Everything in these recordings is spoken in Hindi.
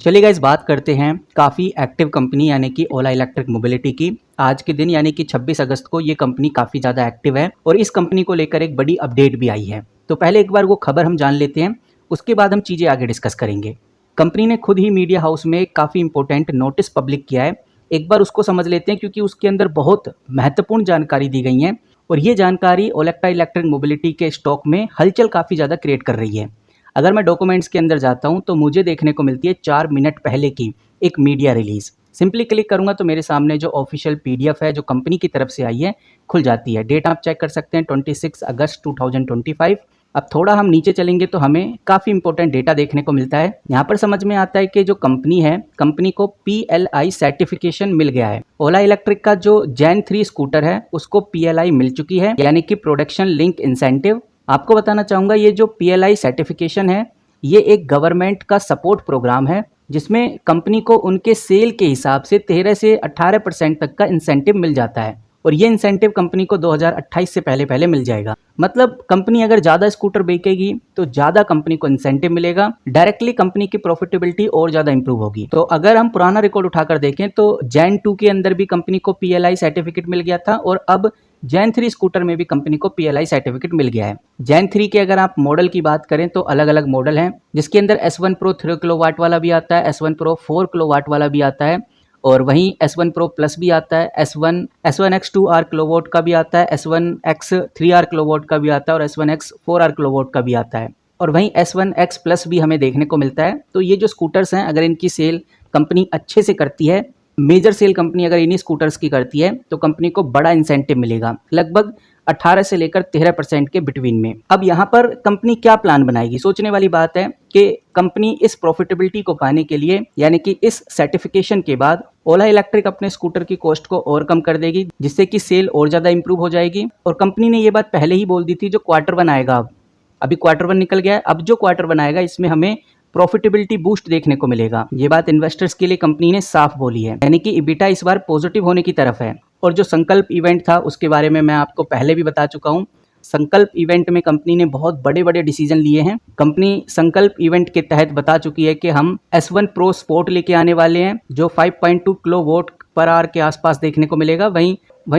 चलिए गाइस बात करते हैं काफ़ी एक्टिव कंपनी यानी कि ओला इलेक्ट्रिक मोबिलिटी की। आज के दिन यानी कि 26 अगस्त को ये कंपनी काफ़ी ज़्यादा एक्टिव है और इस कंपनी को लेकर एक बड़ी अपडेट भी आई है। तो पहले एक बार वो खबर हम जान लेते हैं, उसके बाद हम चीज़ें आगे डिस्कस करेंगे। कंपनी ने खुद ही मीडिया हाउस में काफ़ी इंपॉर्टेंट नोटिस पब्लिक किया है। एक बार उसको समझ लेते हैं क्योंकि उसके अंदर बहुत महत्वपूर्ण जानकारी दी गई है और ये जानकारी ओलेक्ट्रा इलेक्ट्रिक मोबिलिटी के स्टॉक में हलचल काफ़ी ज़्यादा क्रिएट कर रही है। अगर मैं डॉक्यूमेंट्स के अंदर जाता हूँ तो मुझे देखने को मिलती है 4 मिनट पहले की एक मीडिया रिलीज। सिंपली क्लिक करूंगा तो मेरे सामने जो ऑफिशियल पीडीएफ है जो कंपनी की तरफ से आई है खुल जाती है। डेट आप चेक कर सकते हैं 26 अगस्त 2025। अब थोड़ा हम नीचे चलेंगे तो हमें काफ़ी इंपॉर्टेंट डेटा देखने को मिलता है। यहाँ पर समझ में आता है कि जो कंपनी है, कंपनी को PLI सर्टिफिकेशन मिल गया है। ओला इलेक्ट्रिक का जो जेन 3 स्कूटर है उसको PLI मिल चुकी है, यानी कि प्रोडक्शन लिंक इंसेंटिव। आपको बताना चाहूँगा ये जो PLI सर्टिफिकेशन है ये एक गवर्नमेंट का सपोर्ट प्रोग्राम है जिसमें कंपनी को उनके सेल के हिसाब से 13 से 18% तक का इंसेंटिव मिल जाता है और ये इंसेंटिव कंपनी को 2028 से पहले पहले मिल जाएगा। मतलब कंपनी अगर ज़्यादा स्कूटर बेचेगी तो ज़्यादा कंपनी को इंसेंटिव मिलेगा, डायरेक्टली कंपनी की प्रॉफिटेबिलिटी और ज़्यादा इंप्रूव होगी। तो अगर हम पुराना रिकॉर्ड उठाकर देखें तो जेन 2 के अंदर भी कंपनी को PLI सर्टिफिकेट मिल गया था और अब जेन 3 स्कूटर में भी कंपनी को PLI सर्टिफिकेट मिल गया है। जेन 3 के अगर आप मॉडल की बात करें तो अलग अलग मॉडल हैं, जिसके अंदर S1 Pro 3 किलोवाट वाला भी आता है, S1 Pro 4 किलोवाट वाला भी आता है और वहीं S1 Pro Plus भी आता है, S1X 2R किलोवाट का भी आता है, S1X 3R किलोवाट का भी आता है और S1X 4R किलोवाट का भी आता है और वहीं S1X Plus भी हमें देखने को मिलता है। तो ये जो स्कूटर्स हैं अगर इनकी सेल कंपनी अच्छे से करती है, मेजर सेल कंपनी अगर इन्हीं स्कूटर्स की करती है तो कंपनी को बड़ा इंसेंटिव मिलेगा, लगभग 18 से लेकर 13% के बिटवीन में। अब यहाँ पर कंपनी क्या प्लान बनाएगी, सोचने वाली बात है कि कंपनी इस प्रॉफिटेबिलिटी को पाने के लिए यानी कि इस सर्टिफिकेशन के बाद ओला इलेक्ट्रिक अपने स्कूटर की कॉस्ट को और कम कर देगी, जिससे कि सेल और ज़्यादा इंप्रूव हो जाएगी। और कंपनी ने ये बात पहले ही बोल दी थी, जो क्वार्टर 1 आएगा, अभी क्वार्टर 1 निकल गया है, अब जो क्वार्टर 1 आएगा इसमें हमें प्रॉफिटेबिलिटी बूस्ट देखने को मिलेगा। ये बात इन्वेस्टर्स के लिए कंपनी ने साफ बोली है, यानी कि EBITDA इस बार पॉजिटिव होने की तरफ है। और जो संकल्प इवेंट था उसके बारे में मैं आपको पहले भी बता चुका हूँ। संकल्प इवेंट में कंपनी ने बहुत बड़े बड़े डिसीजन लिए हैं। कंपनी संकल्प इवेंट के तहत बता चुकी है कि हम S1 Pro स्पोर्ट लेके आने वाले हैं जो 5.2 किलोवाट पर आवर के आसपास देखने को मिलेगा। वहीं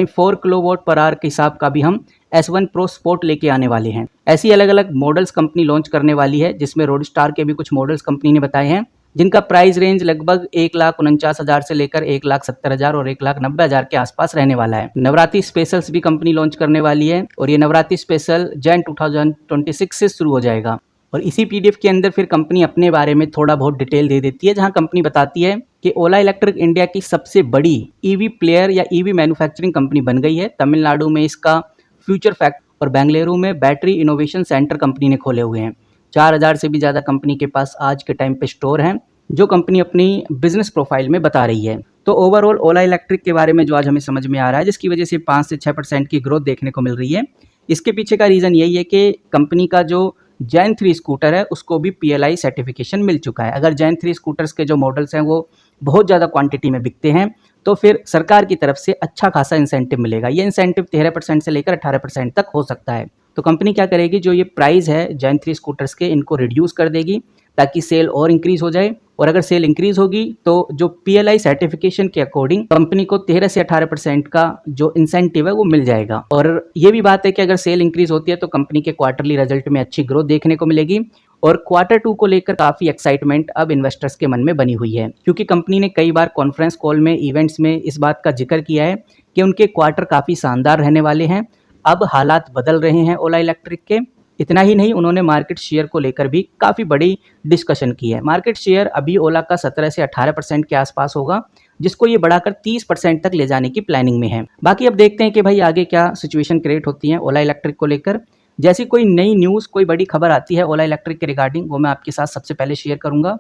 4 किलोवाट पर आवर के हिसाब का भी हम S1 Pro स्पोर्ट लेके आने वाले हैं। ऐसी अलग अलग मॉडल्स कंपनी लॉन्च करने वाली है, जिसमें रोड स्टार के भी कुछ मॉडल्स कंपनी ने बताए हैं, जिनका प्राइस रेंज लगभग 1,49,000 से लेकर 1,70,000 और 1,90,000 के आसपास रहने वाला है। नवरात्रि स्पेशल्स भी कंपनी लॉन्च करने वाली है और ये नवरात्रि स्पेशल जैन 2026 से शुरू हो जाएगा। और इसी PDF के अंदर फिर कंपनी अपने बारे में थोड़ा बहुत डिटेल दे देती है, जहां कंपनी बताती है कि ओला इलेक्ट्रिक इंडिया की सबसे बड़ी EV प्लेयर या EV मैन्युफैक्चरिंग कंपनी बन गई है। तमिलनाडु में इसका फ्यूचर फैक्ट और बेंगलुरु में बैटरी इनोवेशन सेंटर कंपनी ने खोले हुए हैं। 4,000 से भी ज़्यादा कंपनी के पास आज के टाइम पे स्टोर हैं, जो कंपनी अपनी बिजनेस प्रोफाइल में बता रही है। तो ओवरऑल ओला इलेक्ट्रिक के बारे में जो आज हमें समझ में आ रहा है, जिसकी वजह से 5 से 6% की ग्रोथ देखने को मिल रही है, इसके पीछे का रीज़न यही है कि कंपनी का जो जेन 3 स्कूटर है उसको भी PLI सर्टिफिकेशन मिल चुका है। अगर जेन 3 स्कूटर्स के जो मॉडल्स हैं वो बहुत ज़्यादा क्वांटिटी में बिकते हैं तो फिर सरकार की तरफ से अच्छा खासा इंसेंटिव मिलेगा। ये इंसेंटिव 13% से लेकर 18% तक हो सकता है। तो कंपनी क्या करेगी, जो ये प्राइस है जेन 3 स्कूटर्स के, इनको रिड्यूस कर देगी ताकि सेल और इंक्रीज हो जाए। और अगर सेल इंक्रीज होगी तो जो PLI सर्टिफिकेशन के अकॉर्डिंग कंपनी को 13 से 18% का जो इंसेंटिव है वो मिल जाएगा। और ये भी बात है कि अगर सेल इंक्रीज होती है तो कंपनी के क्वार्टरली रिजल्ट में अच्छी ग्रोथ देखने को मिलेगी। और क्वार्टर 2 को लेकर काफ़ी एक्साइटमेंट अब इन्वेस्टर्स के मन में बनी हुई है, क्योंकि कंपनी ने कई बार कॉन्फ्रेंस कॉल में, इवेंट्स में इस बात का जिक्र किया है कि उनके क्वार्टर काफ़ी शानदार रहने वाले हैं। अब हालात बदल रहे हैं ओला इलेक्ट्रिक के। इतना ही नहीं, उन्होंने मार्केट शेयर को लेकर भी काफ़ी बड़ी डिस्कशन की है। मार्केट शेयर अभी ओला का 17 से 18% के आसपास होगा, जिसको ये बढ़ाकर 30% तक ले जाने की प्लानिंग में है। बाकी अब देखते हैं कि भाई आगे क्या सिचुएशन क्रिएट होती है ओला इलेक्ट्रिक को लेकर। जैसी कोई नई न्यूज़, कोई बड़ी खबर आती है ओला इलेक्ट्रिक के रिगार्डिंग, वो मैं आपके साथ सबसे पहले शेयर करूंगा।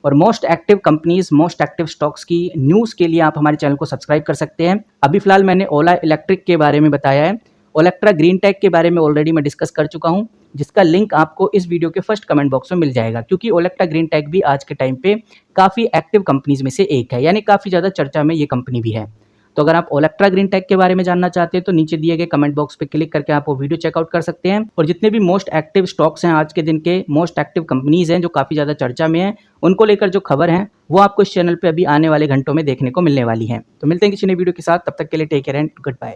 और most active companies, most active stocks की न्यूज़ के लिए आप हमारे चैनल को सब्सक्राइब कर सकते हैं। अभी फिलहाल मैंने ओला इलेक्ट्रिक के बारे में बताया है। ओलेक्ट्रा ग्रीन टेक के बारे में ऑलरेडी मैं डिस्कस कर चुका हूं, जिसका लिंक आपको इस वीडियो के फर्स्ट कमेंट बॉक्स में मिल जाएगा, क्योंकि ओलेक्ट्रा ग्रीन टेक भी आज के टाइम पे काफ़ी एक्टिव कंपनीज में से एक है, यानी काफ़ी ज़्यादा चर्चा में ये कंपनी भी है। तो अगर आप ओलेक्ट्रा ग्रीन टेक के बारे में जानना चाहते हैं तो नीचे दिए गए कमेंट बॉक्स पे क्लिक करके आप वो वीडियो चेकआउट कर सकते हैं। और जितने भी मोस्ट एक्टिव स्टॉक्स हैं आज के दिन के, मोस्ट एक्टिव कंपनीज हैं जो काफ़ी ज़्यादा चर्चा में हैं, उनको लेकर जो खबर है वो आपको इस चैनल पे अभी आने वाले घंटों में देखने को मिलने वाली है। तो मिलते हैं किसी नई वीडियो के साथ, तब तक के लिए take care and good bye.